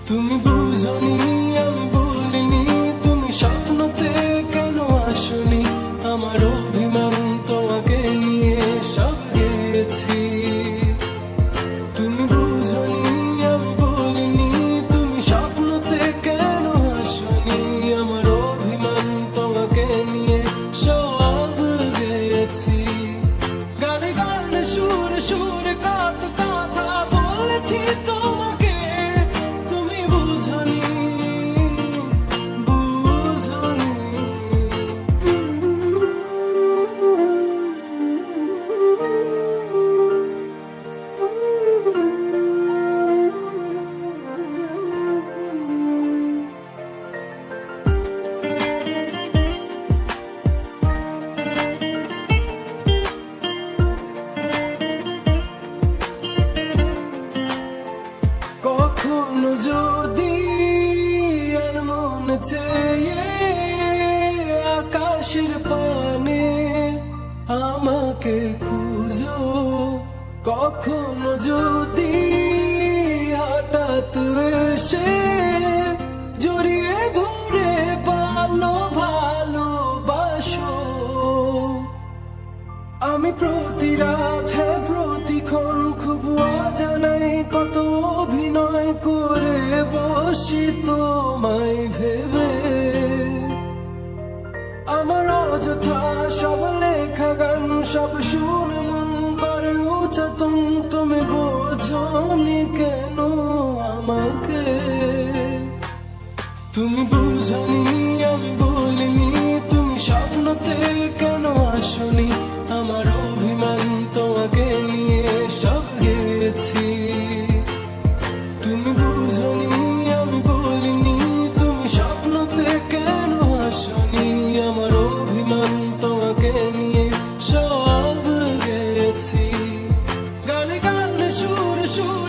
তুমি বুঝনি আমি বলিনি, তুমি স্বপ্নতে কেন আসনি, আমার অভিমান তোমাকে নিয়ে সব গেছি। তুমি বুঝনি আমি বলিনি, তুমি স্বপ্নতে কেন আসনি, আমার অভিমান তোমাকে নিয়ে সব গেছি। গানে গানে সুরে সুরে কত কথা বলেছি তোমাকে, তুমি বুঝনি বুঝনি। কখনো যদি আর মন চেয়ে আকাশের পানে আমাকে খুঁজো, কখনো যদি হঠাৎ এসে জড়িয়ে ধরে ভালোবাসো, আমি প্রতি রাত প্রতিক্ষণ খুব অজানাই কত অভিনয় করে বসি তোমায় ভেবে। আমার অযথা সব লেখা গান সব শুনে মন করে উচ্চতম, তুমি বোঝনি কেন আমাকে। তুমি বুঝনি আমি বলিনি, তুমি স্বপ্নতে কেন আসনি, আমার অভিমান তোমাকে নিয়ে সব গেছি। তুমি বুঝনি আমি বলিনি, তুমি স্বপ্নতে কেন আসনি, আমার অভিমান তোমাকে নিয়ে সব গেছি। গানে গানে সুরে সুরে